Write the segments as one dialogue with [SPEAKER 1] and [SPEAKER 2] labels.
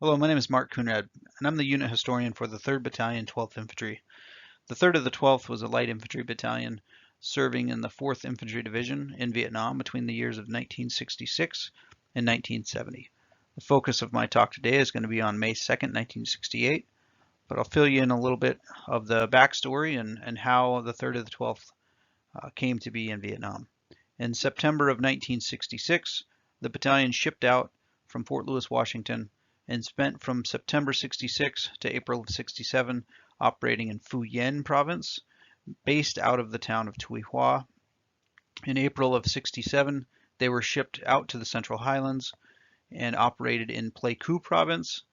[SPEAKER 1] Hello, my name is Mark Coonrad, and I'm the unit historian for the 3rd Battalion, 12th Infantry. The 3rd of the 12th was a light infantry battalion serving in the 4th Infantry Division in Vietnam between the years of 1966 and 1970. The focus of my talk today is going to be on May 2nd, 1968, but I'll fill you in a little bit of the backstory and how the 3rd of the 12th came to be in Vietnam. In September of 1966, the battalion shipped out from Fort Lewis, Washington, and spent from September 66 to April of 67 operating in Phu Yen province, based out of the town of Tuy Hoa. In April of 67, they were shipped out to the Central Highlands and operated in Pleiku province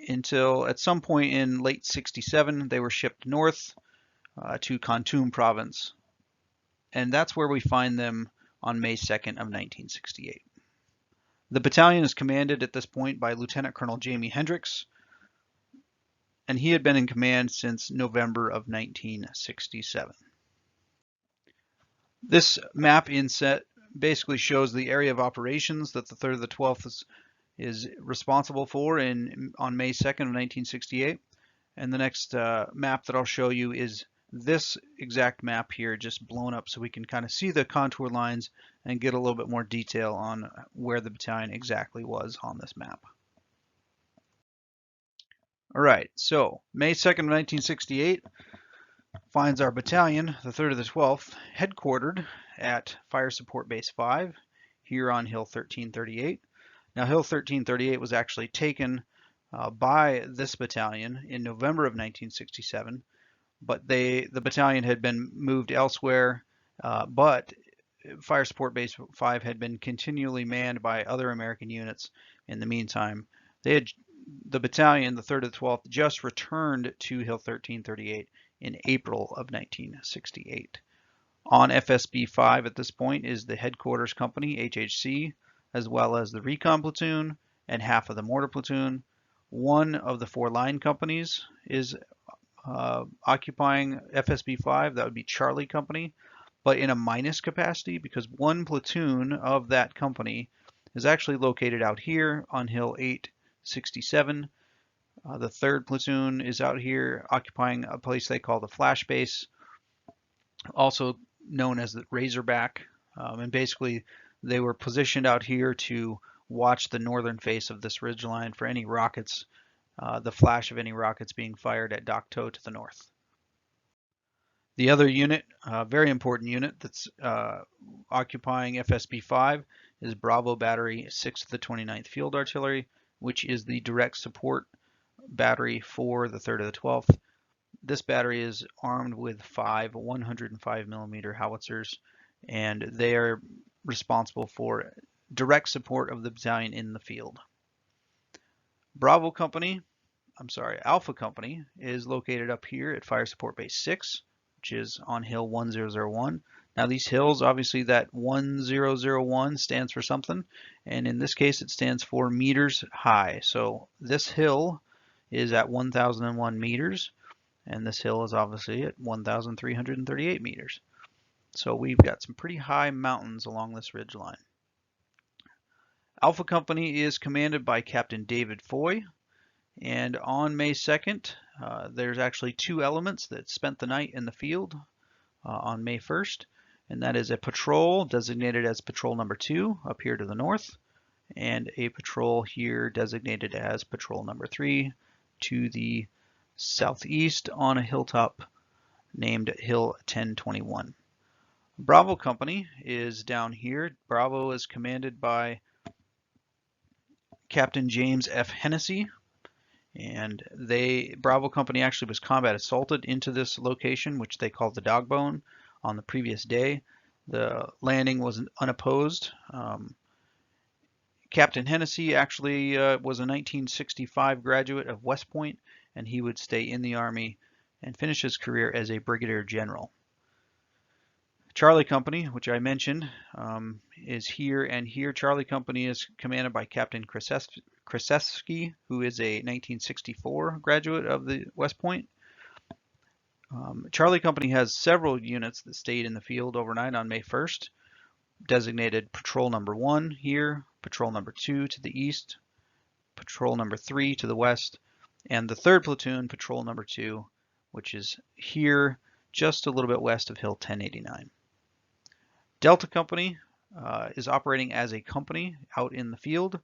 [SPEAKER 1] until at some point in late 67, they were shipped north to Kon province. And that's where we find them on May 2nd of 1968. The battalion is commanded at this point by Lieutenant Colonel Jamie Hendricks, and he had been in command since November of 1967. This map inset basically shows the area of operations that the 3rd of the 12th is responsible for on May 2nd of 1968. And the next map that I'll show you is this exact map here, just blown up so we can kind of see the contour lines and get a little bit more detail on where the battalion exactly was on this map. All right, so May 2nd of 1968 finds our battalion, the 3rd of the 12th, headquartered at Fire Support Base 5 here on Hill 1338. Now, Hill 1338 was actually taken by this battalion in November of 1967, but the battalion had been moved elsewhere, but Fire Support Base 5 had been continually manned by other American units in the meantime. The battalion, the 3rd of the 12th, just returned to Hill 1338 in April of 1968. On FSB 5 at this point is the headquarters company, HHC, as well as the recon platoon and half of the mortar platoon. One of the 4 line companies is occupying FSB 5, that would be Charlie Company, but in a minus capacity because one platoon of that company is actually located out here on Hill 867. The 3rd platoon is out here occupying a place they call the Flashbase, also known as the Razorback, and basically they were positioned out here to watch the northern face of this ridgeline for any rockets, the flash of any rockets being fired at Dak To to the north. The other unit, very important unit that's occupying FSB 5 is Bravo Battery 6th of the 29th Field Artillery, which is the direct support battery for the 3rd of the 12th. This battery is armed with 5 105mm howitzers, and they are responsible for direct support of the battalion in the field. Alpha Company is located up here at Fire Support Base 6, which is on Hill 1001. Now these hills, obviously that 1001 stands for something, and in this case it stands for meters high. So this hill is at 1001 meters, and this hill is obviously at 1,338 meters. So we've got some pretty high mountains along this ridge line. Alpha Company is commanded by Captain David Foy, and on May 2nd, there's actually 2 elements that spent the night in the field on May 1st, and that is a patrol designated as patrol number 2 up here to the north, and a patrol here designated as patrol number 3 to the southeast on a hilltop named Hill 1021. Bravo Company is down here. Bravo is commanded by Captain James F. Hennessy, and Bravo Company actually was combat assaulted into this location, which they called the Dogbone, on the previous day. The landing was unopposed. Captain Hennessy actually was a 1965 graduate of West Point, and he would stay in the Army and finish his career as a brigadier general. Charlie Company, which I mentioned, is here and here. Charlie Company is commanded by Captain Krasevsky, who is a 1964 graduate of the West Point. Charlie Company has several units that stayed in the field overnight on May 1st, designated Patrol Number 1 here, Patrol Number 2 to the east, patrol number 3 to the west, and the 3rd platoon, patrol number 2, which is here just a little bit west of Hill 1089. Delta Company is operating as a company out in the field,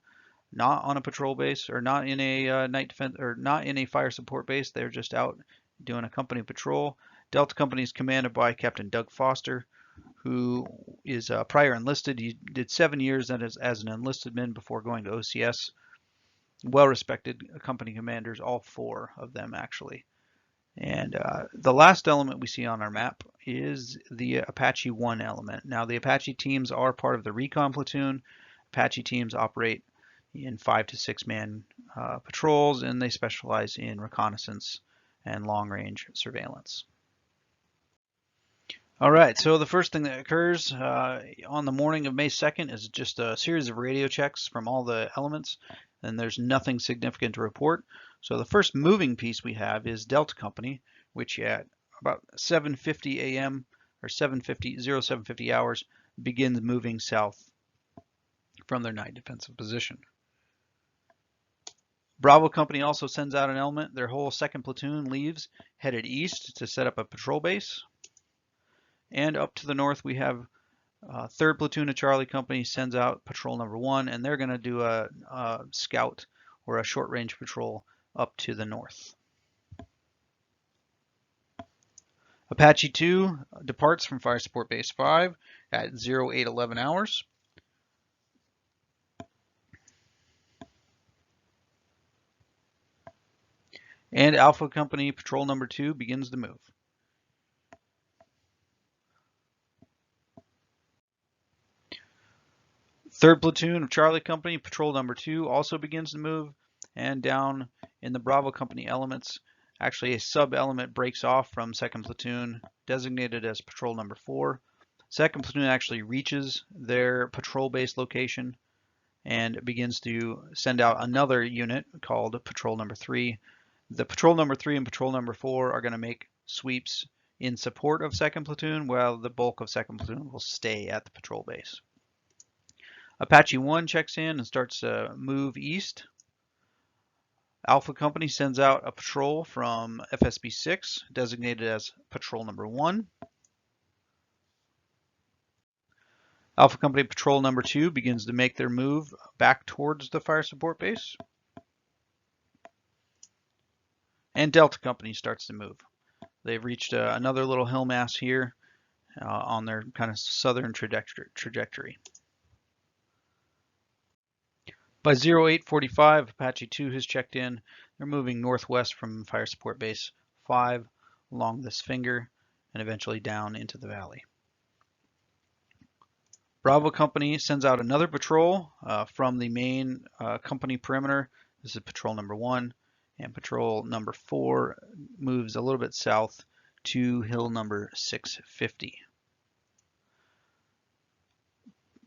[SPEAKER 1] not on a patrol base or not in a night defense or not in a fire support base. They're just out doing a company patrol. Delta Company is commanded by Captain Doug Foster, who is prior enlisted. He did 7 years as an enlisted man before going to OCS. Well-respected company commanders, all 4 of them actually. And the last element we see on our map is the Apache 1 element. Now the Apache teams are part of the recon platoon. Apache teams operate in 5 to 6 man patrols, and they specialize in reconnaissance and long-range surveillance. All right, so the first thing that occurs on the morning of May 2nd is just a series of radio checks from all the elements, and there's nothing significant to report. So the first moving piece we have is Delta Company, which at about 7:50 a.m. or 0750 hours begins moving south from their night defensive position. Bravo Company also sends out an element. Their whole 2nd platoon leaves, headed east to set up a patrol base. And up to the north, we have 3rd platoon of Charlie Company sends out patrol number 1, and they're going to do a scout or a short-range patrol up to the north. Apache 2 departs from Fire Support Base 5 at 0811 hours. And Alpha Company patrol number 2 begins to move. Third platoon of Charlie Company, patrol number 2, also begins to move, and down in the Bravo Company elements, actually a sub-element breaks off from 2nd platoon, designated as patrol number 4. 2nd platoon actually reaches their patrol base location and begins to send out another unit called patrol number 3. The patrol number 3 and patrol number 4 are going to make sweeps in support of 2nd platoon, while the bulk of 2nd platoon will stay at the patrol base. Apache 1 checks in and starts to move east. Alpha Company sends out a patrol from FSB 6, designated as patrol number 1. Alpha Company patrol number 2 begins to make their move back towards the fire support base. And Delta Company starts to move. They've reached another little hill mass here on their kind of southern trajectory. By 0845, Apache 2 has checked in. They're moving northwest from Fire Support Base 5 along this finger and eventually down into the valley. Bravo Company sends out another patrol from the main company perimeter. This is patrol number 1, and patrol number 4 moves a little bit south to hill number 650.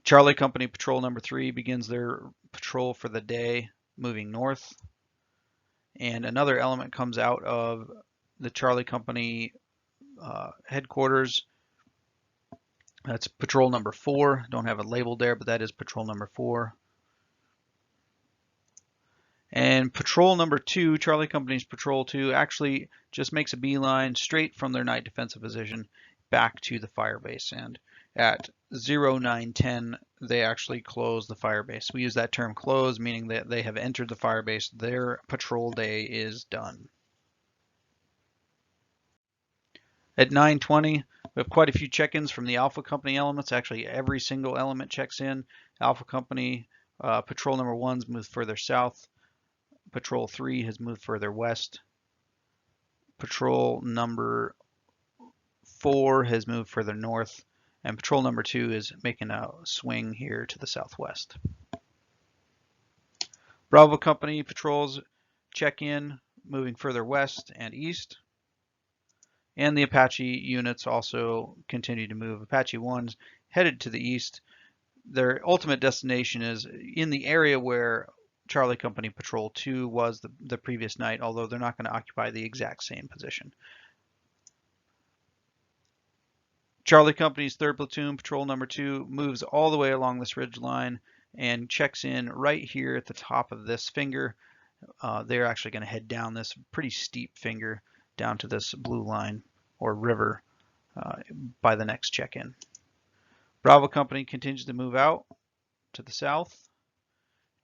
[SPEAKER 1] Charlie Company patrol number 3 begins their patrol for the day, moving north. And another element comes out of the Charlie Company headquarters. That's patrol number 4. Don't have it labeled there, but that is patrol number 4. And patrol number 2, Charlie Company's patrol 2, actually just makes a beeline straight from their night defensive position back to the fire base. And at 0910, they actually close the fire base. We use that term close, meaning that they have entered the fire base. Their patrol day is done. At 9:20, we have quite a few check-ins from the Alpha Company elements. Actually, every single element checks in. Alpha Company patrol number 1's moved further south. Patrol 3 has moved further west. Patrol number 4 has moved further north. And patrol number 2 is making a swing here to the southwest. Bravo Company patrols check in, moving further west and east. And the Apache units also continue to move. Apache 1's headed to the east. Their ultimate destination is in the area where Charlie Company Patrol 2 was the previous night, although they're not going to occupy the exact same position. Charlie Company's 3rd Platoon, patrol number 2, moves all the way along this ridge line and checks in right here at the top of this finger. They're actually going to head down this pretty steep finger down to this blue line or river by the next check-in. Bravo Company continues to move out to the south.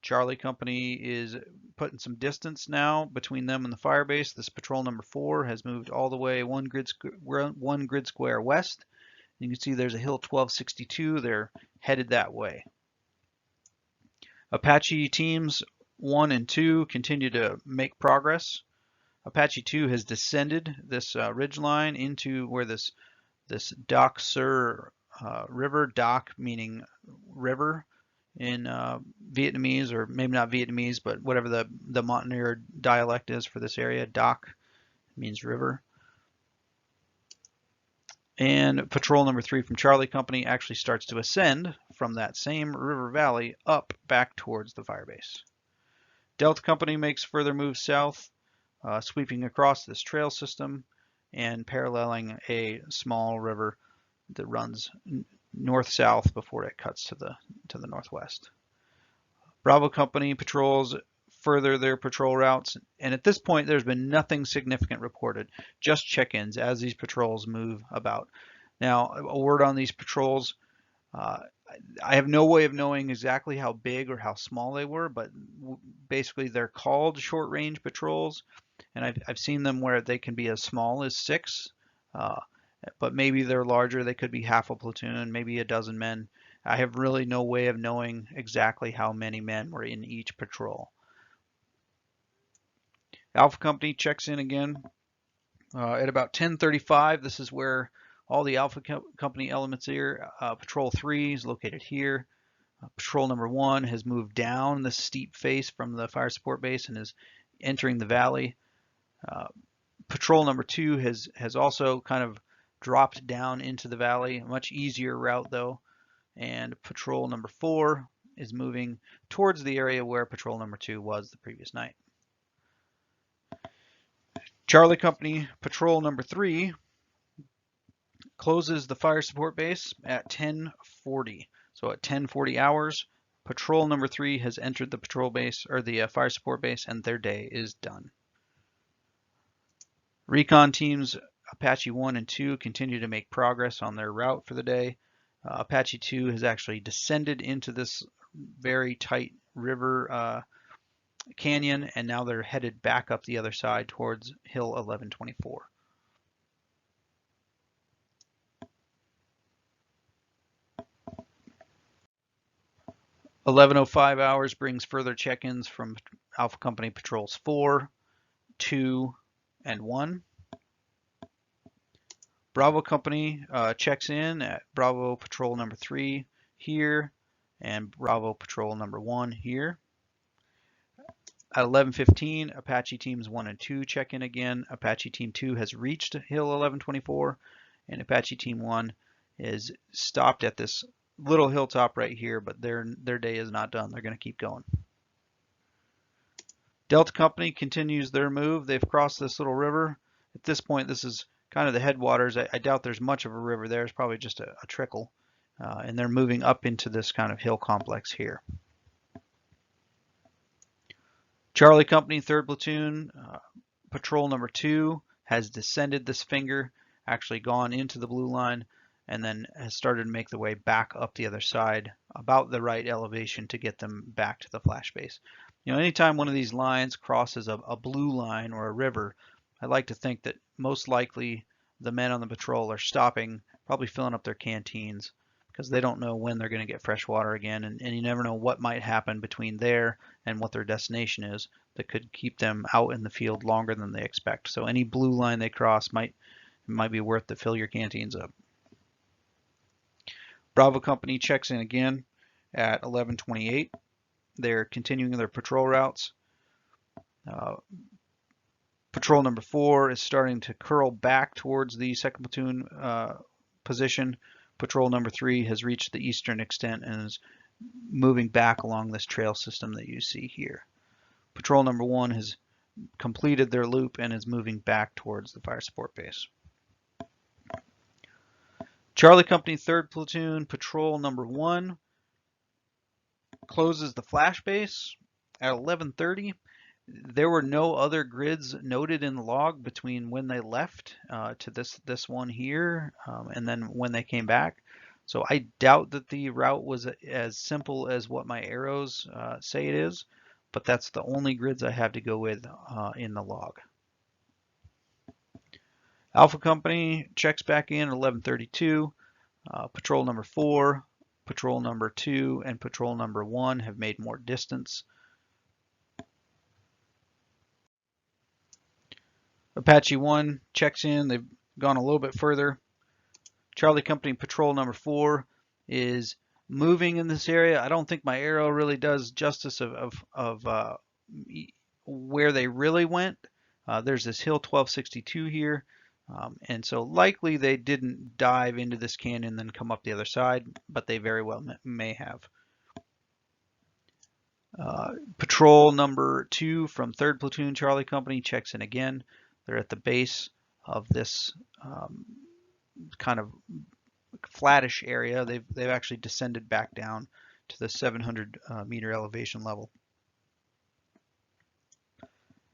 [SPEAKER 1] Charlie Company is putting some distance now between them and the firebase. This patrol number 4 has moved all the way one grid square west. You can see there's a hill 1262. They're headed that way. Apache teams 1 and 2 continue to make progress. Apache 2 has descended this ridge line into where this Doc Sur river, Doc meaning river in Vietnamese, or maybe not Vietnamese, but whatever the Mountaineer dialect is for this area. Doc means river. And patrol number 3 from Charlie Company actually starts to ascend from that same river valley up back towards the firebase. Delta Company makes further moves south, sweeping across this trail system and paralleling a small river that runs north-south before it cuts to the northwest. Bravo Company patrols further their patrol routes, and at this point there's been nothing significant reported, just check-ins as these patrols move about. Now, a word on these patrols. I have no way of knowing exactly how big or how small they were, but basically they're called short-range patrols, and I've seen them where they can be as small as 6, but maybe they're larger. They could be half a platoon, maybe a dozen men. I have really no way of knowing exactly how many men were in each patrol. Alpha Company checks in again at about 10:35. This is where all the Alpha Company elements here. Patrol 3 is located here. Patrol number 1 has moved down the steep face from the fire support base and is entering the valley. Patrol number 2 has also kind of dropped down into the valley. A much easier route though. And patrol number 4 is moving towards the area where patrol number 2 was the previous night. Charlie Company patrol number 3 closes the fire support base at 10:40. So at 10:40 hours, patrol number 3 has entered the patrol base, or the fire support base, and their day is done. Recon teams Apache 1 and 2 continue to make progress on their route for the day. Apache 2 has actually descended into this very tight river canyon, and now they're headed back up the other side towards Hill 1124. At 11:05 hours brings further check-ins from Alpha Company patrols 4, 2, and 1. Bravo Company checks in at Bravo patrol number 3 here and Bravo patrol number 1 here. At 11:15, Apache teams 1 and 2 check in again. Apache team 2 has reached Hill 1124, and Apache team 1 is stopped at this little hilltop right here, but their day is not done. They're going to keep going. Delta Company continues their move. They've crossed this little river. At this point, this is kind of the headwaters. I doubt there's much of a river there. It's probably just a trickle. And they're moving up into this kind of hill complex here. Charlie Company, 3rd Platoon, patrol number 2 has descended this finger, actually gone into the blue line, and then has started to make the way back up the other side, about the right elevation to get them back to the flash base. You know, anytime one of these lines crosses a blue line or a river, I like to think that most likely the men on the patrol are stopping, probably filling up their canteens, because they don't know when they're going to get fresh water again, and you never know what might happen between there and what their destination is that could keep them out in the field longer than they expect. So any blue line they cross might be worth to fill your canteens up. Bravo Company checks in again at 11:28. They're continuing their patrol routes. Patrol number 4 is starting to curl back towards the 2nd Platoon position. Patrol number 3 has reached the eastern extent and is moving back along this trail system that you see here. Patrol number 1 has completed their loop and is moving back towards the fire support base. Charlie Company, 3rd Platoon, patrol number 1 closes the flash base at 11:30. There were no other grids noted in the log between when they left to this one here and then when they came back. So I doubt that the route was as simple as what my arrows say it is, but that's the only grids I have to go with in the log. Alpha Company checks back in at 11:32. Patrol number 4, patrol number 2, and patrol number 1 have made more distance. Apache 1 checks in. They've gone a little bit further. Charlie Company patrol number 4 is moving in this area. I don't think my arrow really does justice of where they really went. There's this hill 1262 here. And so likely they didn't dive into this canyon and then come up the other side, but they very well may have. Patrol number 2 from 3rd Platoon Charlie Company checks in again. They're at the base of this kind of flattish area. They've actually descended back down to the 700 meter elevation level.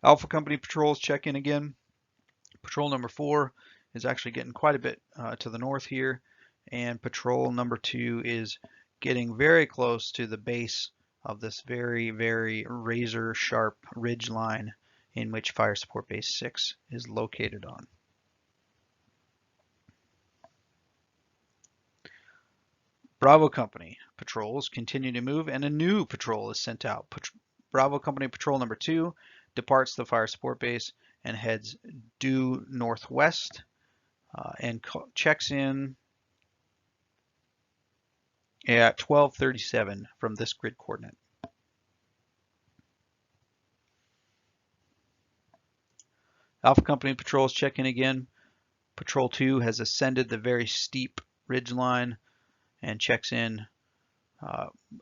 [SPEAKER 1] Alpha Company patrols check in again. Patrol number 4 is actually getting quite a bit to the north here, and patrol number 2 is getting very close to the base of this very, very razor sharp ridge line in which Fire Support Base 6 is located on. Bravo Company patrols continue to move, and a new patrol is sent out. Bravo Company patrol number 2 departs the Fire Support Base and heads due northwest and checks in at 12:37 from this grid coordinate. Alpha Company patrols check in again. Patrol 2 has ascended the very steep ridge line and checks in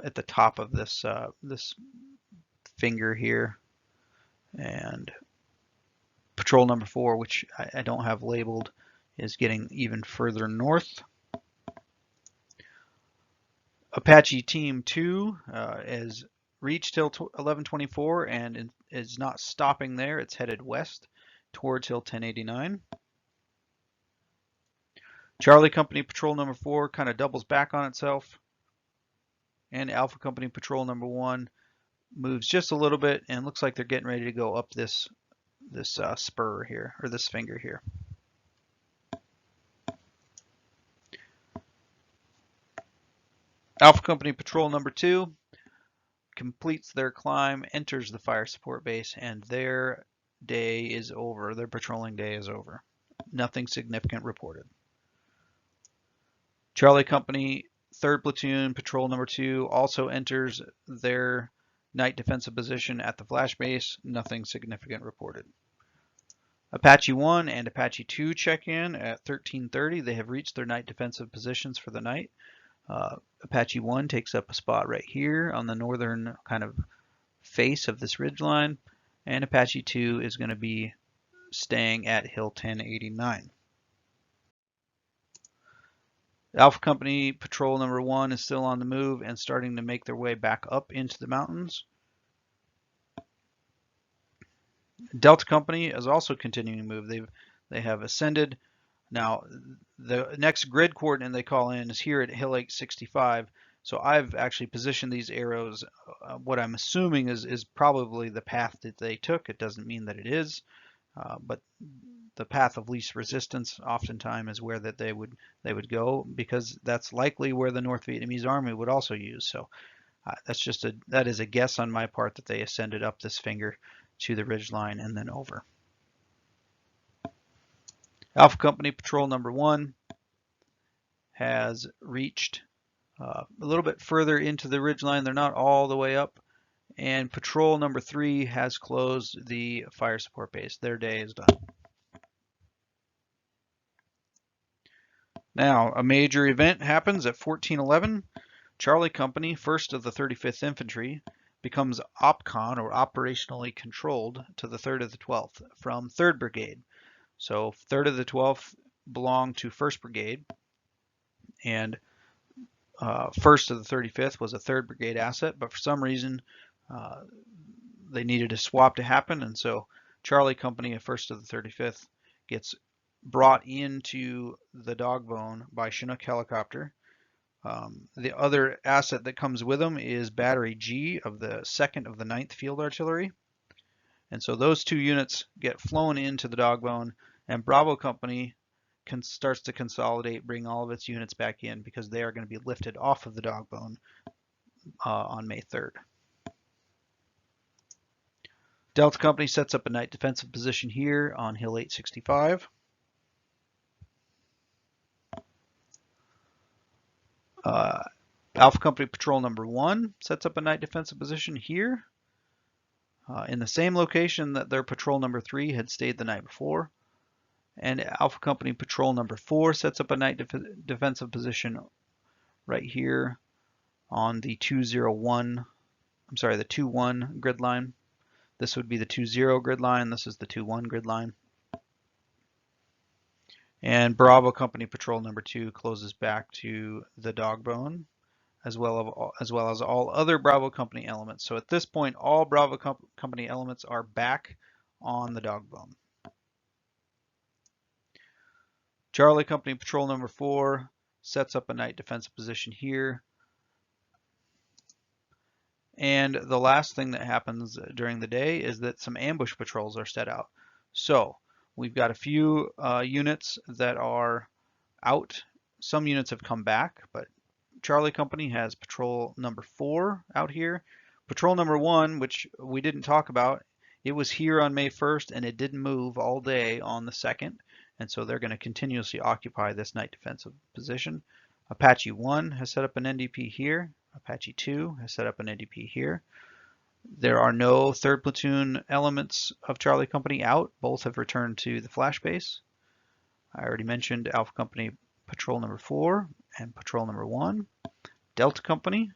[SPEAKER 1] at the top of this this finger here. And patrol number 4, which I don't have labeled, is getting even further north. Apache Team 2 has reached Hill 1124 and is not stopping there. It's headed west towards Hill 1089. Charlie Company patrol number 4 kind of doubles back on itself, and Alpha Company patrol number 1 moves just a little bit and looks like they're getting ready to go up this spur here, or this finger here. Alpha Company patrol number 2 completes their climb, enters the Fire Support Base, and their day is over. Their patrolling day is over. Nothing significant reported. Charlie Company 3rd Platoon patrol number 2 also enters their night defensive position at the flash base. Nothing significant reported. Apache 1 and Apache 2 check in at 13:30. They have reached their night defensive positions for the night. Apache 1 takes up a spot right here on the northern kind of face of this ridgeline, and Apache 2 is going to be staying at Hill 1089. Alpha Company patrol number 1 is still on the move and starting to make their way back up into the mountains. Delta Company is also continuing to move. They have ascended. Now, the next grid coordinate they call in is here at Hill 865. So I've actually positioned these arrows. What I'm assuming is probably the path that they took. It doesn't mean that it is, but the path of least resistance oftentimes is where that they would go, because that's likely where the North Vietnamese Army would also use. So that is a guess on my part that they ascended up this finger to the ridge line and then over. Alpha Company patrol number 1 has reached a little bit further into the ridge line. They're not all the way up. And patrol number 3 has closed the Fire Support Base. Their day is done. Now, a major event happens at 1411. Charlie Company, 1st of the 35th Infantry, becomes OPCON, or operationally controlled, to the 3rd of the 12th from 3rd Brigade. So 3rd of the 12th belong to 1st Brigade, and 1st of the 35th was a 3rd Brigade asset, but for some reason they needed a swap to happen, and so Charlie Company, a 1st of the 35th, gets brought into the Dogbone by Chinook helicopter. The other asset that comes with them is Battery G of the 2nd of the 9th Field Artillery. And so those 2 units get flown into the Dogbone, and Bravo Company starts to consolidate, bring all of its units back in because they are going to be lifted off of the Dogbone on May 3rd. Delta Company sets up a night defensive position here on Hill 865. Alpha Company Patrol Number 1 sets up a night defensive position here in the same location that their Patrol Number 3 had stayed the night before. And Alpha Company Patrol Number 4 sets up a night defensive position right here on the 2-1 grid line. This would be the 2-0 grid line. This is the 2-1 grid line. And Bravo Company Patrol Number 2 closes back to the Dogbone, as well as all other Bravo Company elements. So at this point, all Bravo Company elements are back on the Dogbone. Charlie Company Patrol Number 4 sets up a night defensive position here. And the last thing that happens during the day is that some ambush patrols are set out. So we've got a few units that are out. Some units have come back, but Charlie Company has Patrol Number 4 out here. Patrol Number 1, which we didn't talk about, it was here on May 1st and it didn't move all day on the 2nd. And so they're going to continuously occupy this night defensive position. Apache 1 has set up an NDP here. Apache 2 has set up an NDP here. There are no 3rd Platoon elements of Charlie Company out. Both have returned to the Flashbase. I already mentioned Alpha Company Patrol Number 4 and Patrol Number 1. Delta Company.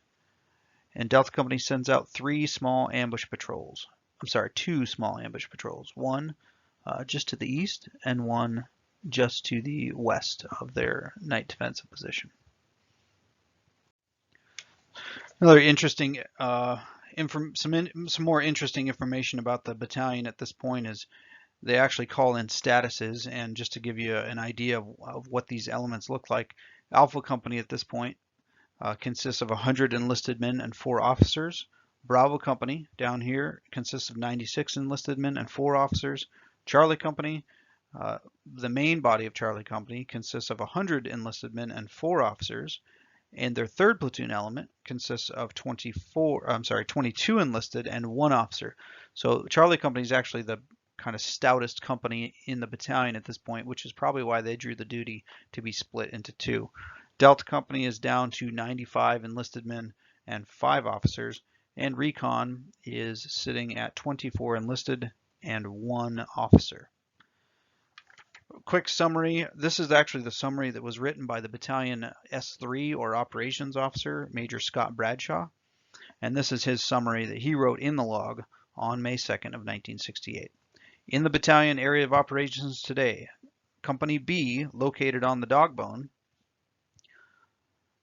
[SPEAKER 1] And Delta Company sends out 2 small ambush patrols. One just to the east and one just to the west of their night defensive position. Another interesting, some more interesting information about the battalion at this point is they actually call in statuses, and just to give you an idea of what these elements look like, Alpha Company at this point consists of 100 enlisted men and 4 officers. Bravo Company down here consists of 96 enlisted men and 4 officers. Charlie Company, the main body of Charlie Company, consists of 100 enlisted men and 4 officers. And their 3rd platoon element consists of 22 enlisted and 1 officer. So Charlie Company is actually the kind of stoutest company in the battalion at this point, which is probably why they drew the duty to be split into 2. Delta Company is down to 95 enlisted men and 5 officers, and Recon is sitting at 24 enlisted and 1 officer. Quick summary. This is actually the summary that was written by the Battalion S3 or Operations Officer, Major Scott Bradshaw. And this is his summary that he wrote in the log on May 2nd of 1968. In the battalion area of operations today, Company B, located on the Dogbone,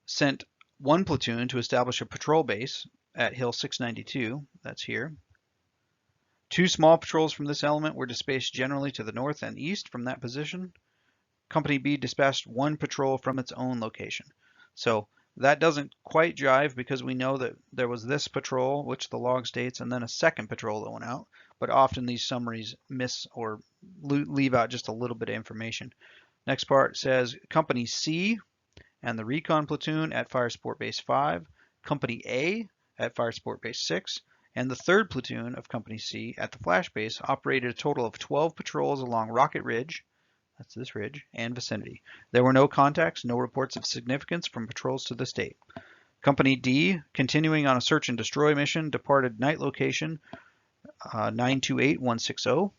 [SPEAKER 1] sent 1 platoon to establish a patrol base at Hill 692, that's here. 2 small patrols from this element were dispatched generally to the north and east from that position. Company B dispatched 1 patrol from its own location. So that doesn't quite jive because we know that there was this patrol, which the log states, and then a 2nd patrol that went out. But often these summaries miss or leave out just a little bit of information. Next part says Company C and the Recon platoon at Fire Support Base 5, Company A at Fire Support Base 6, and the 3rd platoon of Company C at the Flash Base operated a total of 12 patrols along Rocket Ridge, that's this ridge, and vicinity. There were no contacts, no reports of significance from patrols to this date. Company D, continuing on a search and destroy mission, departed night location 928160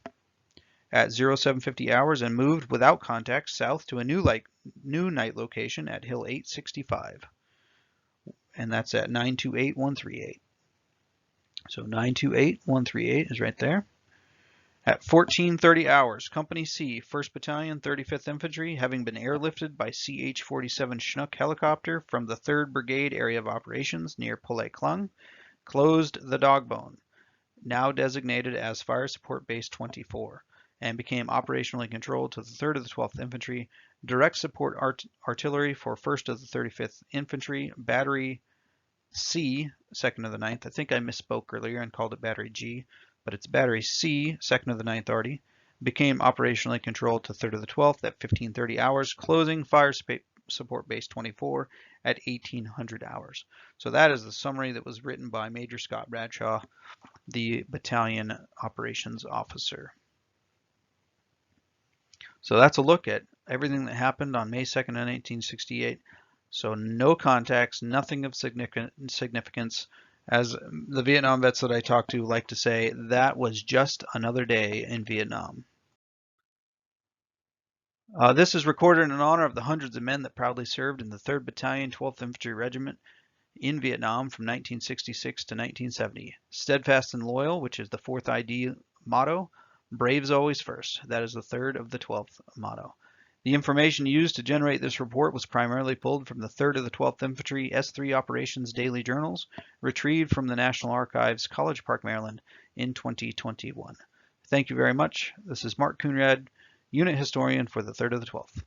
[SPEAKER 1] at 0750 hours and moved without contact south to a new night location at Hill 865. And that's at 928138. So 928138 is right there. At 14:30 hours, Company C, 1st Battalion, 35th Infantry, having been airlifted by CH-47 Chinook helicopter from the 3rd Brigade area of operations near Pulay Klung, closed the Dogbone, now designated as Fire Support Base 24, and became operationally controlled to the 3rd of the 12th Infantry, direct support artillery for 1st of the 35th Infantry, Battery C, 2nd of the 9th. I think I misspoke earlier and called it Battery G, but it's Battery C, 2nd of the 9th already, became operationally controlled to 3rd of the 12th at 15:30 hours, closing Fire Support Base 24 at 1800 hours. So that is the summary that was written by Major Scott Bradshaw, the battalion operations officer. So that's a look at everything that happened on May 2nd of 1968. So no contacts, nothing of significance. As the Vietnam vets that I talked to like to say, that was just another day in Vietnam. This is recorded in honor of the hundreds of men that proudly served in the 3rd Battalion, 12th Infantry Regiment in Vietnam from 1966 to 1970. Steadfast and loyal, which is the 4th ID motto. Braves always first. That is the 3rd of the 12th motto. The information used to generate this report was primarily pulled from the 3rd of the 12th Infantry S3 Operations Daily Journals, retrieved from the National Archives, College Park, Maryland, in 2021. Thank you very much. This is Mark Coonrad, Unit Historian for the 3rd of the 12th.